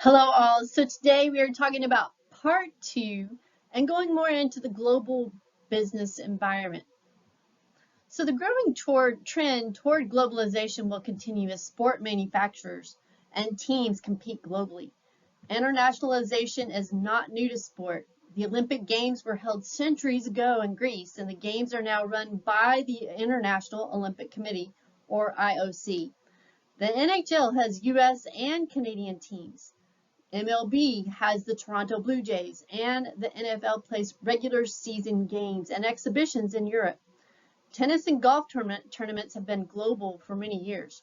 Hello all. So today we are talking about part two and going more into the global business environment. So the growing trend toward globalization will continue as sport manufacturers and teams compete globally. Internationalization is not new to sport. The Olympic Games were held centuries ago in Greece, and the Games are now run by the International Olympic Committee, or IOC. The NHL has US and Canadian teams. MLB has the Toronto Blue Jays, and the NFL plays regular season games and exhibitions in Europe. Tennis and golf tournaments have been global for many years.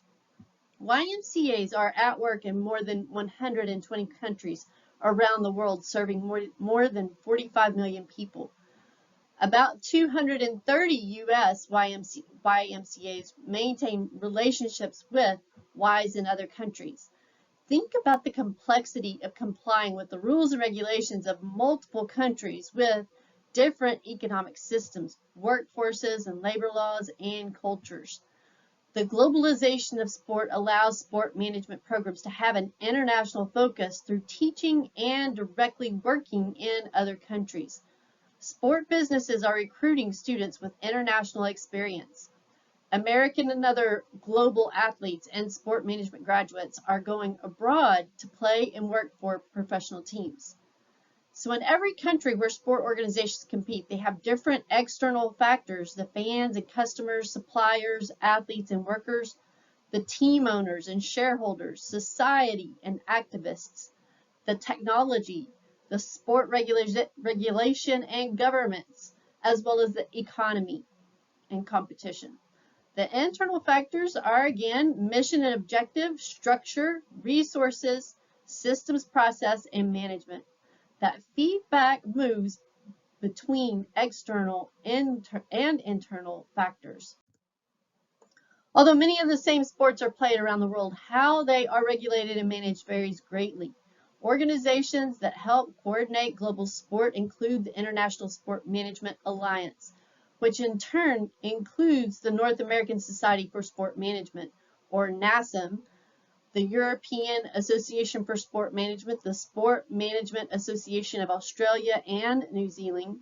YMCAs are at work in more than 120 countries around the world, serving more than 45 million people. About 230 US YMCAs maintain relationships with Ys in other countries. Think about the complexity of complying with the rules and regulations of multiple countries with different economic systems, workforces, and labor laws and cultures. The globalization of sport allows sport management programs to have an international focus through teaching and directly working in other countries. Sport businesses are recruiting students with international experience. American and other global athletes and sport management graduates are going abroad to play and work for professional teams. So in every country where sport organizations compete, they have different external factors: the fans and customers, suppliers, athletes and workers, the team owners and shareholders, society and activists, the technology, the sport regulation and governments, as well as the economy and competition. The internal factors are, again, mission and objective, structure, resources, systems, process, and management. That feedback moves between external and internal factors. Although many of the same sports are played around the world, how they are regulated and managed varies greatly. Organizations that help coordinate global sport include the International Sport Management Alliance, which in turn includes the North American Society for Sport Management, or NASM, the European Association for Sport Management, the Sport Management Association of Australia and New Zealand,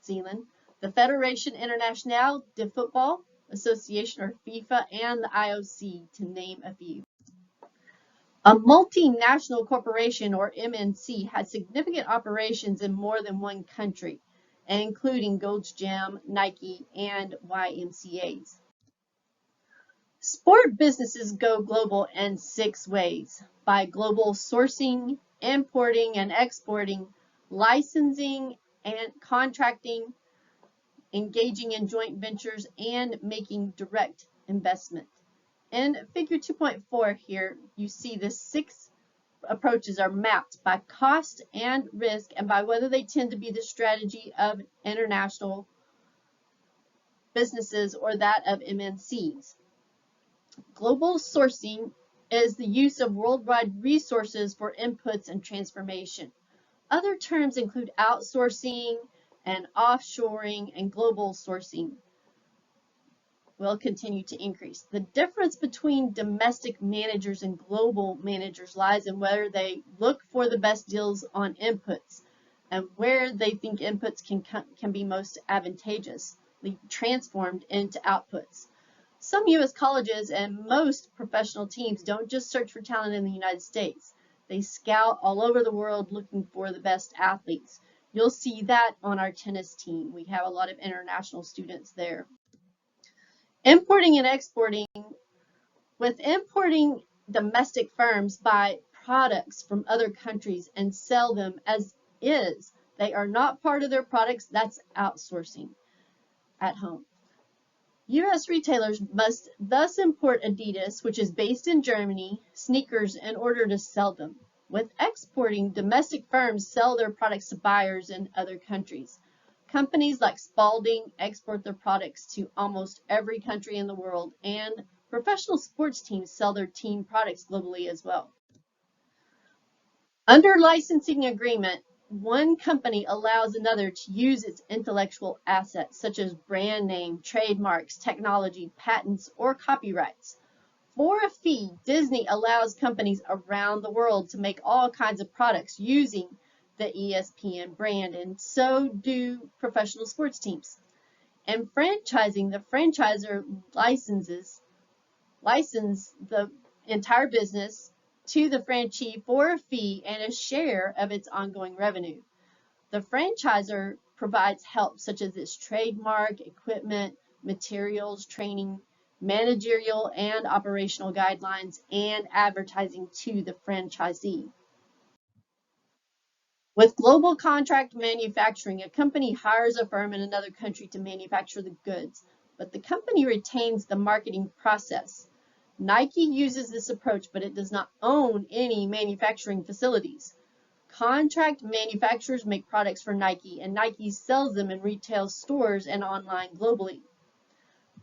the Fédération Internationale de Football Association, or FIFA, and the IOC, to name a few. A multinational corporation, or MNC, has significant operations in more than one country, including Gold's Gym, Nike, and YMCAs. Sport businesses go global in 6 ways: by global sourcing, importing and exporting, licensing and contracting, engaging in joint ventures, and making direct investment. In figure 2.4 here, you see the 6 approaches are mapped by cost and risk and by whether they tend to be the strategy of international businesses or that of MNCs. Global sourcing is the use of worldwide resources for inputs and transformation. Other terms include outsourcing and offshoring, and global sourcing will continue to increase. The difference between domestic managers and global managers lies in whether they look for the best deals on inputs and where they think inputs can be most advantageously transformed into outputs. Some U.S. colleges and most professional teams don't just search for talent in the United States. They scout all over the world looking for the best athletes. You'll see that on our tennis team. We have a lot of international students there. Importing and exporting. With importing, domestic firms buy products from other countries and sell them as is. They are not part of their products. That's outsourcing at home. U.S. retailers must thus import Adidas, which is based in Germany, sneakers in order to sell them. With exporting, domestic firms sell their products to buyers in other countries. Companies like Spalding export their products to almost every country in the world, and professional sports teams sell their team products globally as well. Under licensing agreement, one company allows another to use its intellectual assets, such as brand name, trademarks, technology, patents, or copyrights. For a fee, Disney allows companies around the world to make all kinds of products using the ESPN brand, and so do professional sports teams. And franchising, the franchisor license the entire business to the franchisee for a fee and a share of its ongoing revenue. The franchisor provides help such as its trademark, equipment, materials, training, managerial and operational guidelines, and advertising to the franchisee. With global contract manufacturing, a company hires a firm in another country to manufacture the goods, but the company retains the marketing process. Nike uses this approach, but it does not own any manufacturing facilities. Contract manufacturers make products for Nike, and Nike sells them in retail stores and online globally.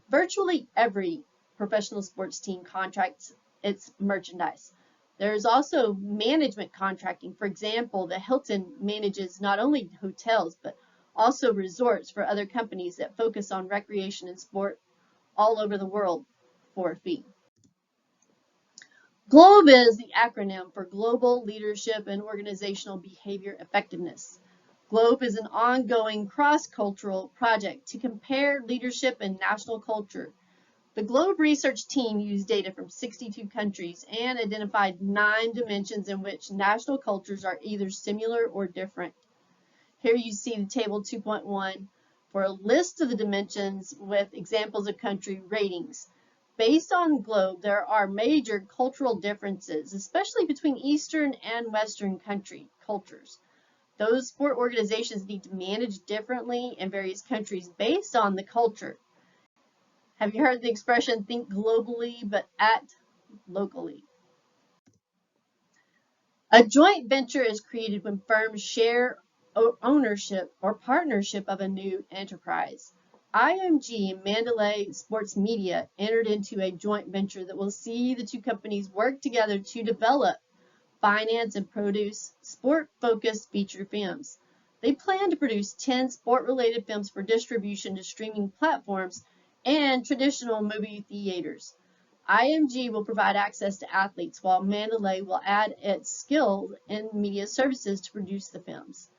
Virtually every professional sports team contracts its merchandise. There is also management contracting. For example, the Hilton manages not only hotels, but also resorts for other companies that focus on recreation and sport all over the world for a fee. GLOBE is the acronym for Global Leadership and Organizational Behavior Effectiveness. GLOBE is an ongoing cross-cultural project to compare leadership and national culture. The GLOBE research team used data from 62 countries and identified 9 dimensions in which national cultures are either similar or different. Here you see the table 2.1 for a list of the dimensions with examples of country ratings. Based on GLOBE, there are major cultural differences, especially between Eastern and Western cultures. Those sport organizations need to manage differently in various countries based on the culture. Have you heard the expression, think globally but act locally? A joint venture is created when firms share ownership or partnership of a new enterprise. IMG and Mandalay Sports Media entered into a joint venture that will see the two companies work together to develop, finance, and produce sport-focused feature films. They plan to produce 10 sport-related films for distribution to streaming platforms and traditional movie theaters. IMG will provide access to athletes, while Mandalay will add its skills in media services to produce the films.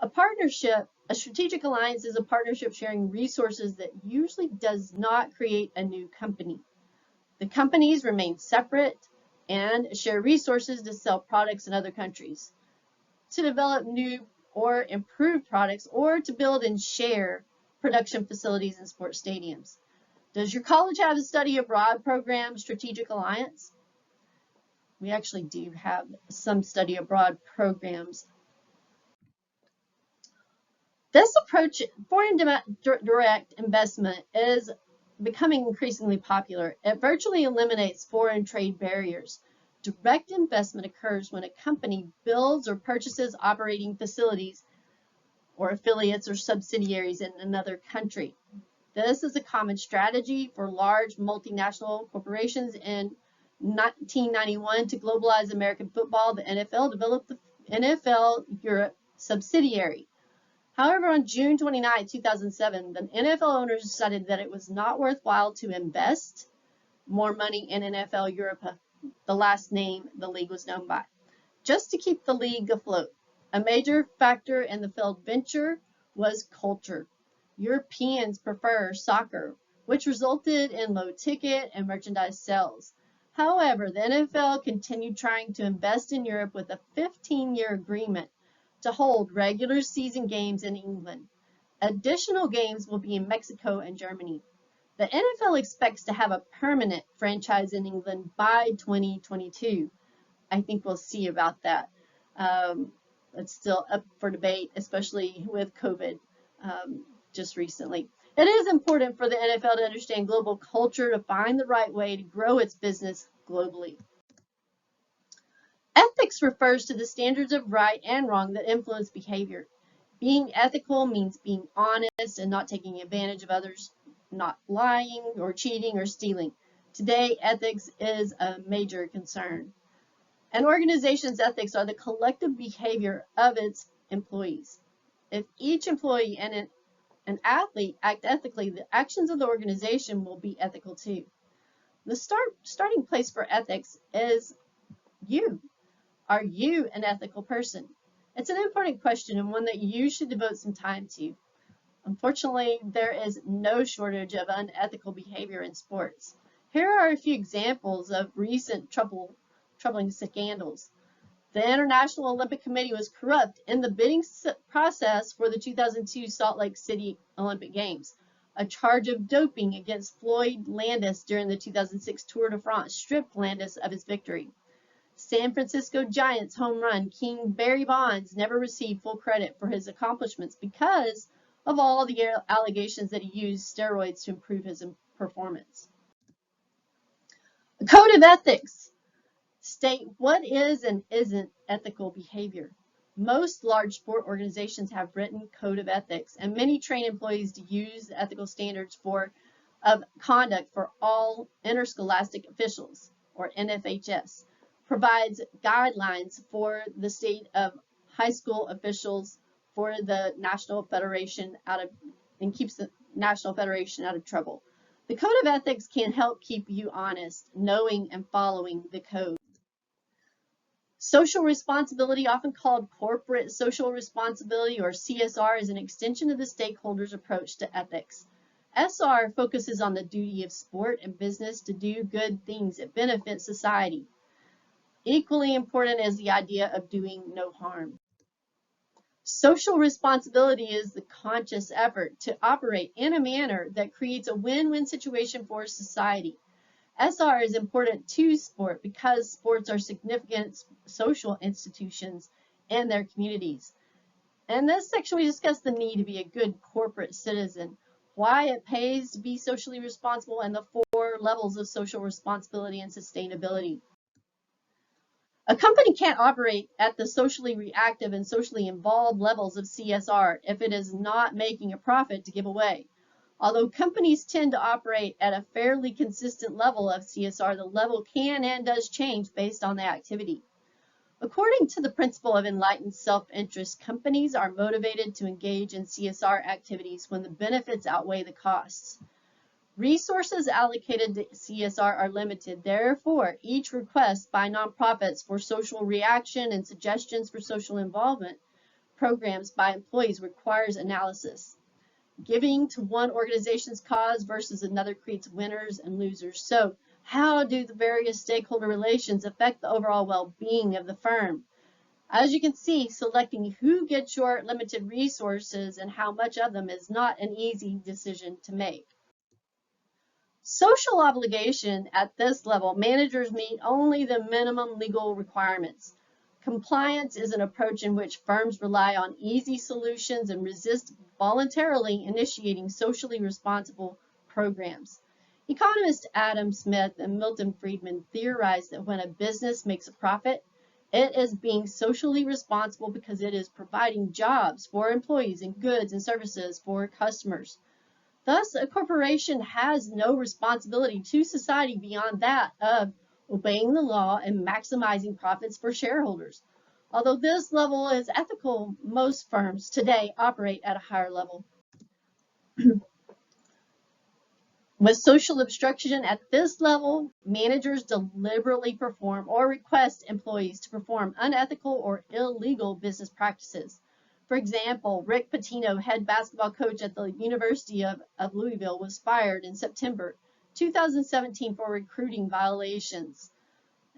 A strategic alliance is a partnership sharing resources that usually does not create a new company. The companies remain separate and share resources to sell products in other countries, to develop new or improved products, or to build and share production facilities and sports stadiums. Does your college have a study abroad program, Strategic Alliance? We actually do have some study abroad programs. This approach, foreign direct investment, is becoming increasingly popular. It virtually eliminates foreign trade barriers. Direct investment occurs when a company builds or purchases operating facilities or affiliates or subsidiaries in another country. This is a common strategy for large multinational corporations. In 1991, to globalize American football, the NFL developed the NFL Europe subsidiary. However, on June 29, 2007, the NFL owners decided that it was not worthwhile to invest more money in NFL Europe, the last name the league was known by, just to keep the league afloat. A major factor in the failed venture was culture. Europeans prefer soccer, which resulted in low ticket and merchandise sales. However, the NFL continued trying to invest in Europe with a 15-year agreement to hold regular season games in England. Additional games will be in Mexico and Germany. The NFL expects to have a permanent franchise in England by 2022. I think we'll see about that. It's still up for debate, especially with COVID just recently. It is important for the NFL to understand global culture to find the right way to grow its business globally. Ethics refers to the standards of right and wrong that influence behavior. Being ethical means being honest and not taking advantage of others, not lying or cheating or stealing. Today, ethics is a major concern. An organization's ethics are the collective behavior of its employees. If each employee and an athlete act ethically, the actions of the organization will be ethical too. The starting place for ethics is you. Are you an ethical person? It's an important question and one that you should devote some time to. Unfortunately, there is no shortage of unethical behavior in sports. Here are a few examples of recent troubling scandals. The International Olympic Committee was corrupt in the bidding process for the 2002 Salt Lake City Olympic Games. A charge of doping against Floyd Landis during the 2006 Tour de France stripped Landis of his victory. San Francisco Giants home run king Barry Bonds never received full credit for his accomplishments because of all the allegations that he used steroids to improve his performance. A code of ethics state what is and isn't ethical behavior. Most large sport organizations have written code of ethics, and many train employees to use the ethical standards of conduct for all interscholastic officials, or NFHS, provides guidelines for the state of high school officials for the National Federation and keeps the National Federation out of trouble. The code of ethics can help keep you honest, knowing and following the code. Social responsibility, often called corporate social responsibility or CSR, is an extension of the stakeholders' approach to ethics. SR focuses on the duty of sport and business to do good things that benefit society. Equally important is the idea of doing no harm. Social responsibility is the conscious effort to operate in a manner that creates a win-win situation for society. SR is important to sport because sports are significant social institutions in their communities. In this section, we discuss the need to be a good corporate citizen, why it pays to be socially responsible, and the 4 levels of social responsibility and sustainability. A company can't operate at the socially reactive and socially involved levels of CSR if it is not making a profit to give away. Although companies tend to operate at a fairly consistent level of CSR, the level can and does change based on the activity. According to the principle of enlightened self-interest, companies are motivated to engage in CSR activities when the benefits outweigh the costs. Resources allocated to CSR are limited. Therefore, each request by nonprofits for social reaction and suggestions for social involvement programs by employees requires analysis. Giving to one organization's cause versus another creates winners and losers. So, how do the various stakeholder relations affect the overall well-being of the firm? As you can see, selecting who gets your limited resources and how much of them is not an easy decision to make. Social obligation at this level, managers meet only the minimum legal requirements. Compliance is an approach in which firms rely on easy solutions and resist voluntarily initiating socially responsible programs. Economists Adam Smith and Milton Friedman theorized that when a business makes a profit, it is being socially responsible because it is providing jobs for employees and goods and services for customers. Thus, a corporation has no responsibility to society beyond that of obeying the law and maximizing profits for shareholders. Although this level is ethical, most firms today operate at a higher level. With social obstruction at this level, managers deliberately perform or request employees to perform unethical or illegal business practices. For example, Rick Pitino, head basketball coach at the University of Louisville, was fired in September 2017 for recruiting violations.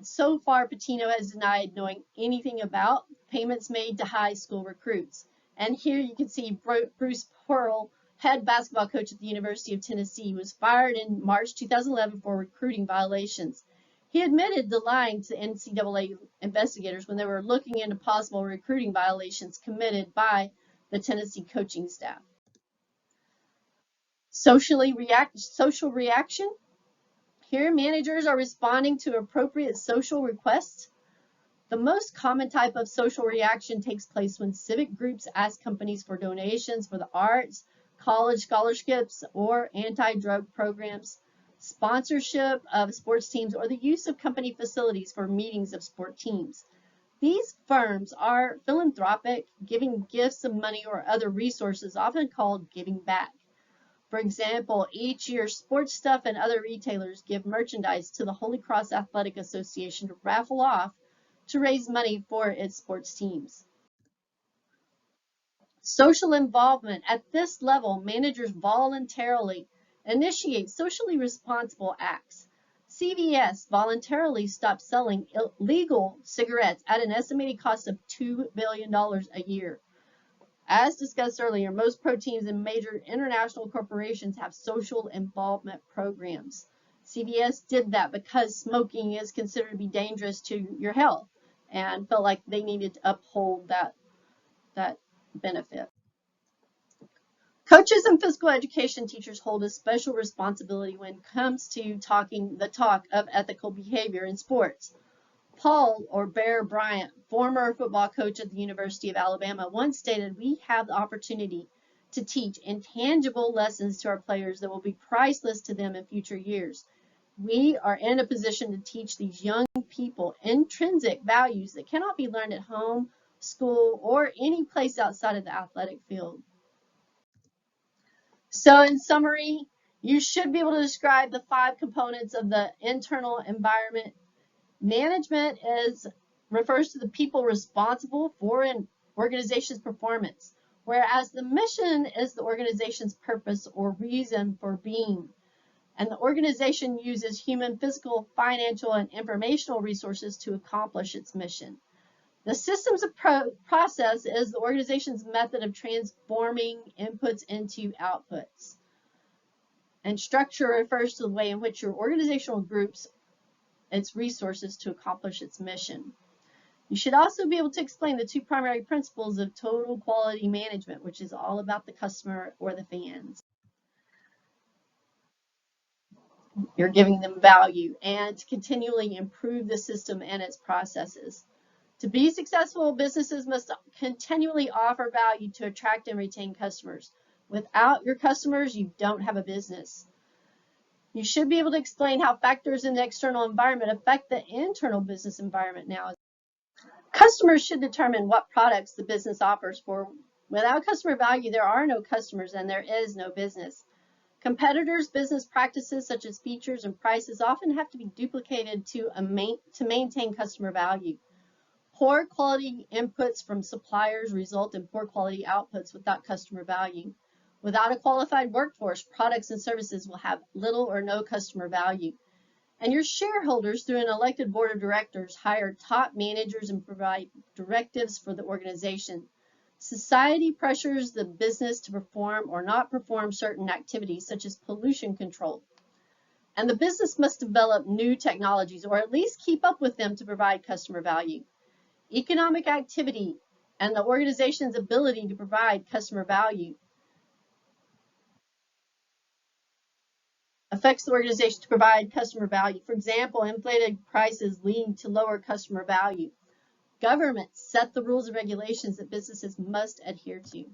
So far, Pitino has denied knowing anything about payments made to high school recruits. And here you can see Bruce Pearl, head basketball coach at the University of Tennessee, was fired in March 2011 for recruiting violations. He admitted to lying to NCAA investigators when they were looking into possible recruiting violations committed by the Tennessee coaching staff. Social reaction. Here, managers are responding to appropriate social requests. The most common type of social reaction takes place when civic groups ask companies for donations for the arts, college scholarships, or anti-drug programs, sponsorship of sports teams, or the use of company facilities for meetings of sport teams. These firms are philanthropic, giving gifts of money or other resources, often called giving back. For example, each year, Sports Stuff and other retailers give merchandise to the Holy Cross Athletic Association to raffle off to raise money for its sports teams. Social involvement. At this level, managers voluntarily initiate socially responsible acts. CVS voluntarily stopped selling illegal cigarettes at an estimated cost of $2 billion a year. As discussed earlier, most proteins and major international corporations have social involvement programs. CVS did that because smoking is considered to be dangerous to your health and felt like they needed to uphold that benefit. Coaches and physical education teachers hold a special responsibility when it comes to talking the talk of ethical behavior in sports. Paul, or Bear Bryant, former football coach at the University of Alabama, once stated, "We have the opportunity to teach intangible lessons to our players that will be priceless to them in future years. We are in a position to teach these young people intrinsic values that cannot be learned at home, school, or any place outside of the athletic field." So in summary, you should be able to describe the 5 components of the internal environment. Management refers to the people responsible for an organization's performance, whereas the mission is the organization's purpose or reason for being. And the organization uses human, physical, financial, and informational resources to accomplish its mission. The systems process is the organization's method of transforming inputs into outputs. And structure refers to the way in which your organizational groups its resources to accomplish its mission. You should also be able to explain the 2 primary principles of total quality management, which is all about the customer or the fans. You're giving them value and to continually improve the system and its processes. To be successful, businesses must continually offer value to attract and retain customers. Without your customers, you don't have a business. You should be able to explain how factors in the external environment affect the internal business environment now. Customers should determine what products the business offers. For without customer value, there are no customers and there is no business. Competitors' business practices such as features and prices often have to be duplicated to maintain customer value. Poor quality inputs from suppliers result in poor quality outputs without customer value. Without a qualified workforce, products and services will have little or no customer value. And your shareholders, through an elected board of directors, hire top managers and provide directives for the organization. Society pressures the business to perform or not perform certain activities, such as pollution control. And the business must develop new technologies, or at least keep up with them to provide customer value. Economic activity and the organization's ability to provide customer value affects the organization to provide customer value. For example, inflated prices lead to lower customer value. Governments set the rules and regulations that businesses must adhere to.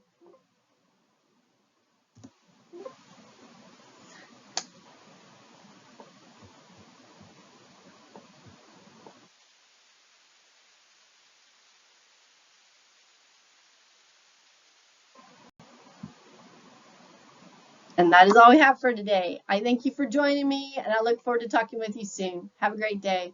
And that is all we have for today. I thank you for joining me, and I look forward to talking with you soon. Have a great day.